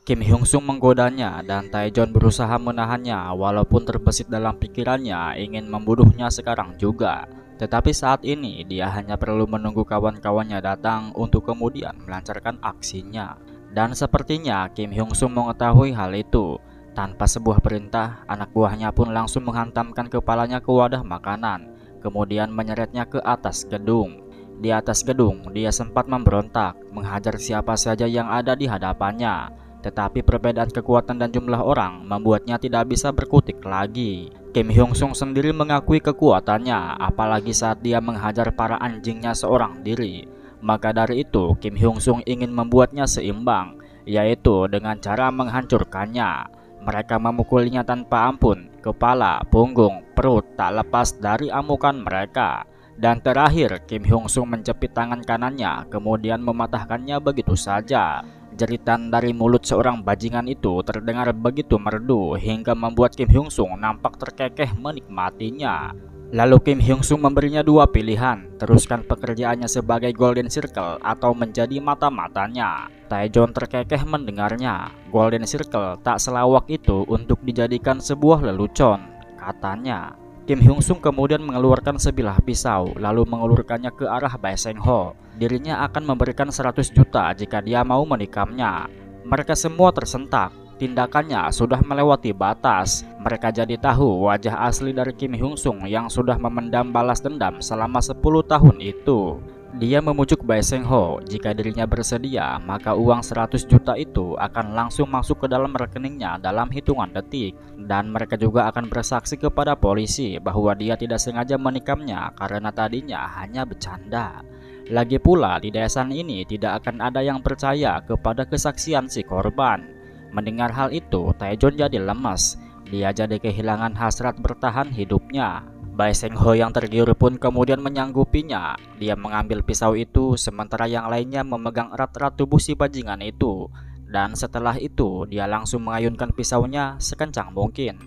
Kim Hyung Sung menggodanya dan Taejon berusaha menahannya walaupun terbesit dalam pikirannya ingin membunuhnya sekarang juga. Tetapi saat ini dia hanya perlu menunggu kawan-kawannya datang untuk kemudian melancarkan aksinya. Dan sepertinya Kim Hyung Sung mengetahui hal itu. Tanpa sebuah perintah, anak buahnya pun langsung menghantamkan kepalanya ke wadah makanan, kemudian menyeretnya ke atas gedung. Di atas gedung, dia sempat memberontak, menghajar siapa saja yang ada di hadapannya. Tetapi perbedaan kekuatan dan jumlah orang membuatnya tidak bisa berkutik lagi. Kim Hyung Sung sendiri mengakui kekuatannya, apalagi saat dia menghajar para anjingnya seorang diri. Maka dari itu, Kim Hyung Sung ingin membuatnya seimbang, yaitu dengan cara menghancurkannya. Mereka memukulinya tanpa ampun, kepala, punggung, perut tak lepas dari amukan mereka. Dan terakhir, Kim Hyung Sung menjepit tangan kanannya, kemudian mematahkannya begitu saja. Jeritan dari mulut seorang bajingan itu terdengar begitu merdu hingga membuat Kim Hyung Sung nampak terkekeh menikmatinya. Lalu Kim Hyung Sung memberinya dua pilihan, teruskan pekerjaannya sebagai Golden Circle atau menjadi mata-matanya. Taejon terkekeh mendengarnya. Golden Circle tak selawak itu untuk dijadikan sebuah lelucon, katanya. Kim Hyung Sung kemudian mengeluarkan sebilah pisau, lalu mengulurkannya ke arah Bae Seng Ho. Dirinya akan memberikan 100 juta jika dia mau menikamnya. Mereka semua tersentak. Tindakannya sudah melewati batas. Mereka jadi tahu wajah asli dari Kim Hyung Sung yang sudah memendam balas dendam selama 10 tahun itu. Dia memujuk Bae Seng Ho, jika dirinya bersedia, maka uang 100 juta itu akan langsung masuk ke dalam rekeningnya dalam hitungan detik. Dan mereka juga akan bersaksi kepada polisi bahwa dia tidak sengaja menikamnya karena tadinya hanya bercanda. Lagi pula di desa ini tidak akan ada yang percaya kepada kesaksian si korban. Mendengar hal itu, Taejon jadi lemas. Dia jadi kehilangan hasrat bertahan hidupnya. Bae Seng Ho yang tergiur pun kemudian menyanggupinya. Dia mengambil pisau itu sementara yang lainnya memegang erat-erat tubuh si bajingan itu. Dan setelah itu dia langsung mengayunkan pisaunya sekencang mungkin.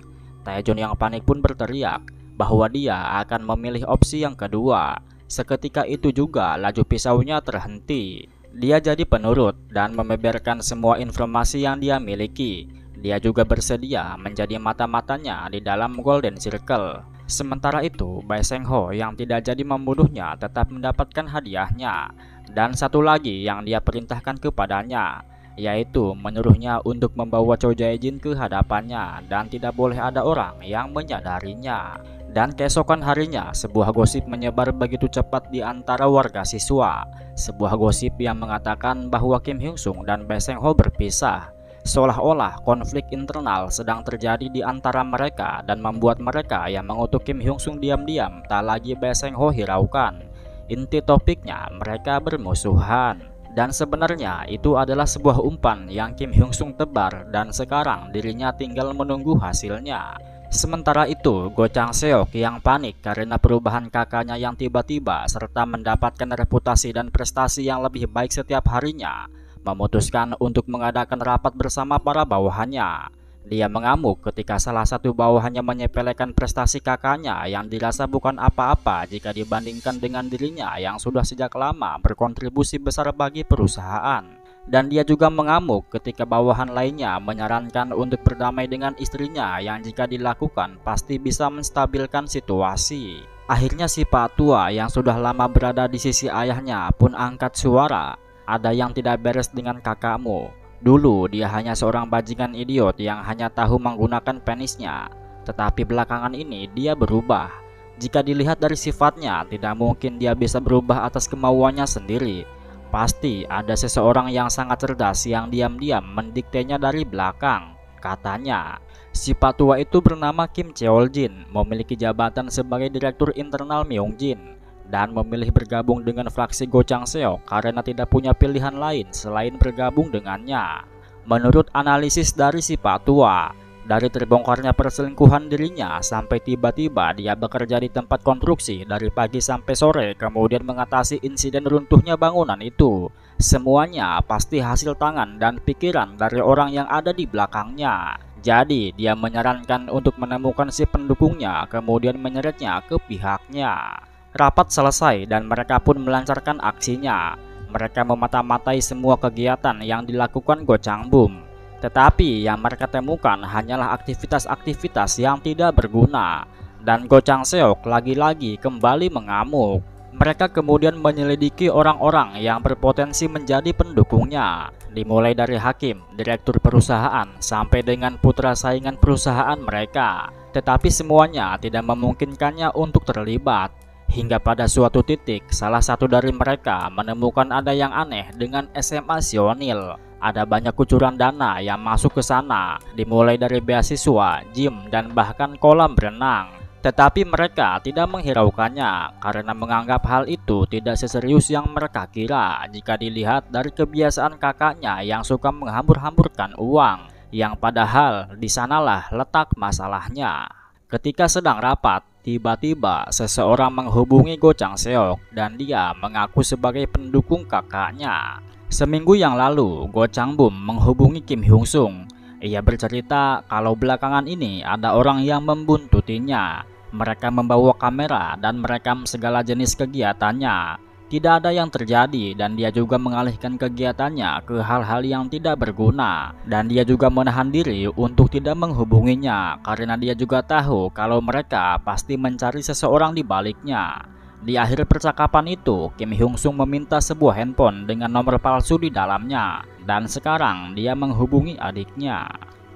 Taejon yang panik pun berteriak bahwa dia akan memilih opsi yang kedua. Seketika itu juga laju pisaunya terhenti. Dia jadi penurut dan membeberkan semua informasi yang dia miliki. Dia juga bersedia menjadi mata-matanya di dalam Golden Circle. Sementara itu, Bae Seng Ho yang tidak jadi membunuhnya tetap mendapatkan hadiahnya. Dan satu lagi yang dia perintahkan kepadanya, yaitu menyuruhnya untuk membawa Cho Jae-jin ke hadapannya dan tidak boleh ada orang yang menyadarinya. Dan keesokan harinya, sebuah gosip menyebar begitu cepat di antara warga siswa. Sebuah gosip yang mengatakan bahwa Kim Hyung Sung dan Bae Seng Ho berpisah. Seolah-olah konflik internal sedang terjadi di antara mereka dan membuat mereka yang mengutuk Kim Hyung Sung diam-diam tak lagi Bae Seng Ho hiraukan. Inti topiknya mereka bermusuhan. Dan sebenarnya itu adalah sebuah umpan yang Kim Hyung Sung tebar dan sekarang dirinya tinggal menunggu hasilnya. Sementara itu, Go Chang Seok yang panik karena perubahan kakaknya yang tiba-tiba serta mendapatkan reputasi dan prestasi yang lebih baik setiap harinya, memutuskan untuk mengadakan rapat bersama para bawahannya. Dia mengamuk ketika salah satu bawahannya menyepelekan prestasi kakaknya yang dirasa bukan apa-apa jika dibandingkan dengan dirinya yang sudah sejak lama berkontribusi besar bagi perusahaan. Dan dia juga mengamuk ketika bawahan lainnya menyarankan untuk berdamai dengan istrinya yang jika dilakukan pasti bisa menstabilkan situasi. Akhirnya si Pak Tua yang sudah lama berada di sisi ayahnya pun angkat suara. Ada yang tidak beres dengan kakakmu. Dulu dia hanya seorang bajingan idiot yang hanya tahu menggunakan penisnya. Tetapi belakangan ini dia berubah. Jika dilihat dari sifatnya, tidak mungkin dia bisa berubah atas kemauannya sendiri. Pasti ada seseorang yang sangat cerdas yang diam-diam mendiktenya dari belakang, katanya. Si Pak Tua itu bernama Kim Cheol-jin, memiliki jabatan sebagai Direktur Internal Myung-jin, dan memilih bergabung dengan fraksi Go Chang Seok karena tidak punya pilihan lain selain bergabung dengannya. Menurut analisis dari si Pak Tua, dari terbongkarnya perselingkuhan dirinya sampai tiba-tiba dia bekerja di tempat konstruksi dari pagi sampai sore kemudian mengatasi insiden runtuhnya bangunan itu, semuanya pasti hasil tangan dan pikiran dari orang yang ada di belakangnya. Jadi dia menyarankan untuk menemukan si pendukungnya kemudian menyeretnya ke pihaknya. Rapat selesai dan mereka pun melancarkan aksinya. Mereka memata-matai semua kegiatan yang dilakukan Go Chang Bum. Tetapi yang mereka temukan hanyalah aktivitas-aktivitas yang tidak berguna. Dan Go Chang Seok lagi-lagi kembali mengamuk. Mereka kemudian menyelidiki orang-orang yang berpotensi menjadi pendukungnya, dimulai dari hakim, direktur perusahaan, sampai dengan putra saingan perusahaan mereka. Tetapi semuanya tidak memungkinkannya untuk terlibat. Hingga pada suatu titik, salah satu dari mereka menemukan ada yang aneh dengan SMA Sionil. Ada banyak kucuran dana yang masuk ke sana, dimulai dari beasiswa, gym, dan bahkan kolam berenang. Tetapi mereka tidak menghiraukannya karena menganggap hal itu tidak seserius yang mereka kira jika dilihat dari kebiasaan kakaknya yang suka menghambur-hamburkan uang, yang padahal di sanalah letak masalahnya. Ketika sedang rapat, tiba-tiba seseorang menghubungi Go Chang Seok dan dia mengaku sebagai pendukung kakaknya. Seminggu yang lalu, Go Chang Bum menghubungi Kim Hyung Sung. Ia bercerita kalau belakangan ini ada orang yang membuntutinya. Mereka membawa kamera dan merekam segala jenis kegiatannya. Tidak ada yang terjadi dan dia juga mengalihkan kegiatannya ke hal-hal yang tidak berguna. Dan dia juga menahan diri untuk tidak menghubunginya karena dia juga tahu kalau mereka pasti mencari seseorang di baliknya. Di akhir percakapan itu, Kim Hyung Sung meminta sebuah handphone dengan nomor palsu di dalamnya. Dan sekarang dia menghubungi adiknya.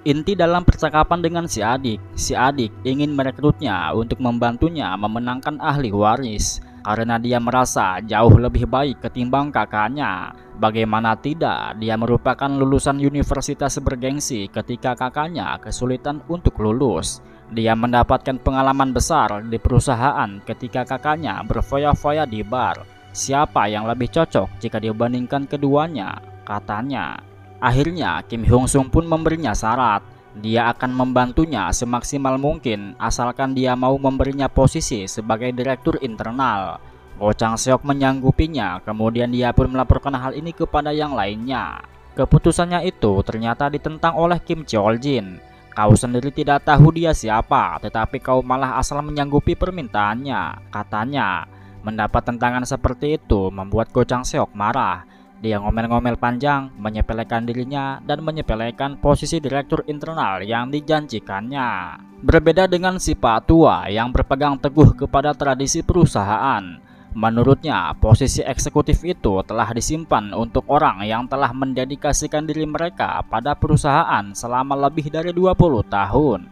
Inti dalam percakapan dengan si adik ingin merekrutnya untuk membantunya memenangkan ahli waris. Karena dia merasa jauh lebih baik ketimbang kakaknya. Bagaimana tidak, dia merupakan lulusan universitas bergengsi ketika kakaknya kesulitan untuk lulus. Dia mendapatkan pengalaman besar di perusahaan ketika kakaknya berfoya-foya di bar. Siapa yang lebih cocok jika dibandingkan keduanya, katanya. Akhirnya Kim Hyung Sung pun memberinya syarat. Dia akan membantunya semaksimal mungkin asalkan dia mau memberinya posisi sebagai direktur internal. Go Chang Seok menyanggupinya, kemudian dia pun melaporkan hal ini kepada yang lainnya. Keputusannya itu ternyata ditentang oleh Kim Cheol Jin. Kau sendiri tidak tahu dia siapa, tetapi kau malah asal menyanggupi permintaannya, katanya. Mendapat tentangan seperti itu membuat Go Chang Seok marah. Dia ngomel-ngomel panjang, menyepelekan dirinya, dan menyepelekan posisi direktur internal yang dijanjikannya. Berbeda dengan si Pak Tua yang berpegang teguh kepada tradisi perusahaan. Menurutnya, posisi eksekutif itu telah disimpan untuk orang yang telah mendedikasikan diri mereka pada perusahaan selama lebih dari 20 tahun.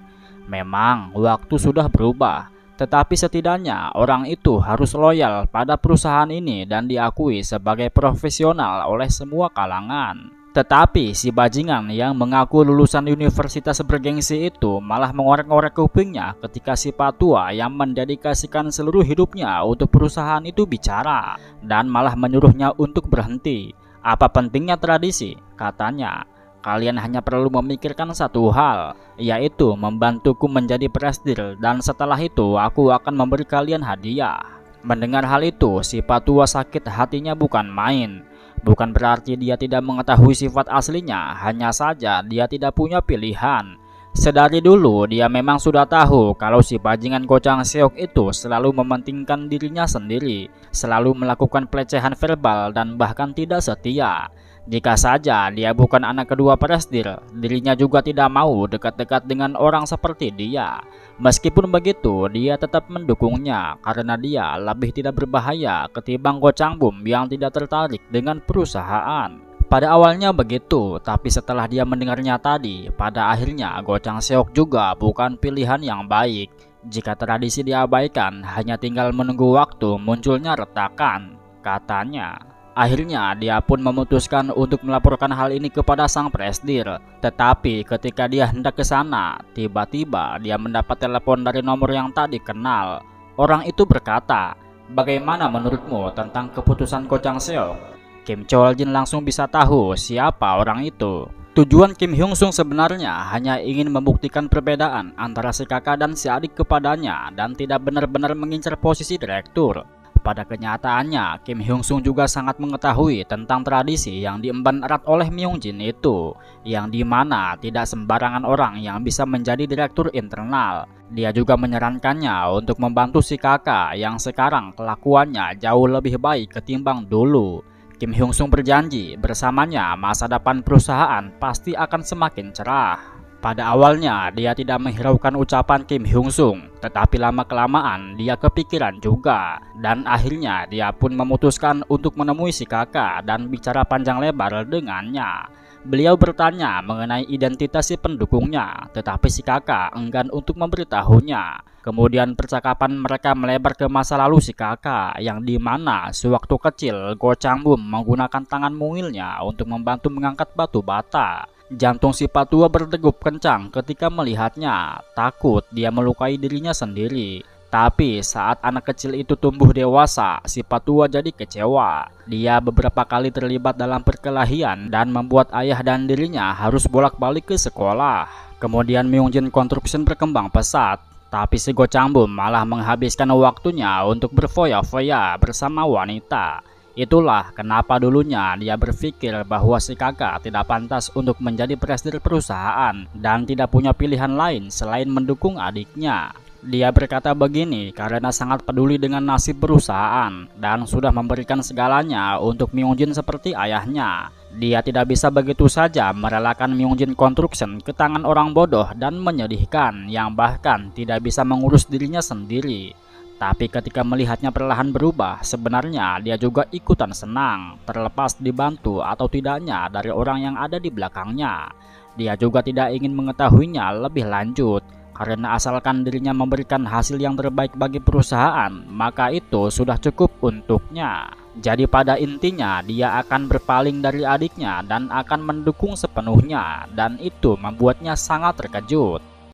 Memang, waktu sudah berubah. Tetapi setidaknya orang itu harus loyal pada perusahaan ini dan diakui sebagai profesional oleh semua kalangan. Tetapi si bajingan yang mengaku lulusan universitas bergengsi itu malah mengorek-ngorek kupingnya ketika si Patua yang mendedikasikan seluruh hidupnya untuk perusahaan itu bicara dan malah menyuruhnya untuk berhenti. Apa pentingnya tradisi? Katanya. Kalian hanya perlu memikirkan satu hal, yaitu membantuku menjadi presdir dan setelah itu aku akan memberi kalian hadiah. Mendengar hal itu, si Patua sakit hatinya bukan main. Bukan berarti dia tidak mengetahui sifat aslinya, hanya saja dia tidak punya pilihan. Sedari dulu dia memang sudah tahu kalau si bajingan Go Chang Seok itu selalu mementingkan dirinya sendiri, selalu melakukan pelecehan verbal dan bahkan tidak setia. Jika saja dia bukan anak kedua presdir, dirinya juga tidak mau dekat-dekat dengan orang seperti dia. Meskipun begitu, dia tetap mendukungnya karena dia lebih tidak berbahaya ketimbang Go Chang Bum yang tidak tertarik dengan perusahaan. Pada awalnya begitu, tapi setelah dia mendengarnya tadi, pada akhirnya Go Chang Seok juga bukan pilihan yang baik. Jika tradisi diabaikan, hanya tinggal menunggu waktu munculnya retakan, katanya. Akhirnya dia pun memutuskan untuk melaporkan hal ini kepada sang presdir. Tetapi ketika dia hendak ke sana, tiba-tiba dia mendapat telepon dari nomor yang tak dikenal. Orang itu berkata, "Bagaimana menurutmu tentang keputusan Go Chang Seok?" Kim Cheol Jin langsung bisa tahu siapa orang itu. Tujuan Kim Hyung Sung sebenarnya hanya ingin membuktikan perbedaan antara si kakak dan si adik kepadanya dan tidak benar-benar mengincar posisi direktur. Pada kenyataannya, Kim Hyung Sung juga sangat mengetahui tentang tradisi yang diemban erat oleh Myung Jin itu, yang dimana tidak sembarangan orang yang bisa menjadi direktur internal. Dia juga menyarankannya untuk membantu si kakak yang sekarang kelakuannya jauh lebih baik ketimbang dulu. Kim Hyung Sung berjanji bersamanya masa depan perusahaan pasti akan semakin cerah. Pada awalnya dia tidak menghiraukan ucapan Kim Hyung Sung, tetapi lama-kelamaan dia kepikiran juga. Dan akhirnya dia pun memutuskan untuk menemui si kakak dan bicara panjang lebar dengannya. Beliau bertanya mengenai identitas si pendukungnya, tetapi si kakak enggan untuk memberitahunya. Kemudian percakapan mereka melebar ke masa lalu si kakak, yang dimana sewaktu kecil Go Changbum menggunakan tangan mungilnya untuk membantu mengangkat batu bata. Jantung si Patua berdegup kencang ketika melihatnya, takut dia melukai dirinya sendiri. Tapi saat anak kecil itu tumbuh dewasa, si Patua jadi kecewa. Dia beberapa kali terlibat dalam perkelahian dan membuat ayah dan dirinya harus bolak-balik ke sekolah. Kemudian Myungjin Construction berkembang pesat, tapi si Go Changbum malah menghabiskan waktunya untuk berfoya-foya bersama wanita. Itulah kenapa dulunya dia berpikir bahwa si kakak tidak pantas untuk menjadi presiden perusahaan dan tidak punya pilihan lain selain mendukung adiknya. Dia berkata begini karena sangat peduli dengan nasib perusahaan dan sudah memberikan segalanya untuk Myungjin seperti ayahnya. Dia tidak bisa begitu saja merelakan Myungjin Construction ke tangan orang bodoh dan menyedihkan yang bahkan tidak bisa mengurus dirinya sendiri. Tapi ketika melihatnya perlahan berubah, sebenarnya dia juga ikutan senang, terlepas dibantu atau tidaknya dari orang yang ada di belakangnya. Dia juga tidak ingin mengetahuinya lebih lanjut, karena asalkan dirinya memberikan hasil yang terbaik bagi perusahaan, maka itu sudah cukup untuknya. Jadi pada intinya dia akan berpaling dari adiknya dan akan mendukung sepenuhnya, dan itu membuatnya sangat terkejut.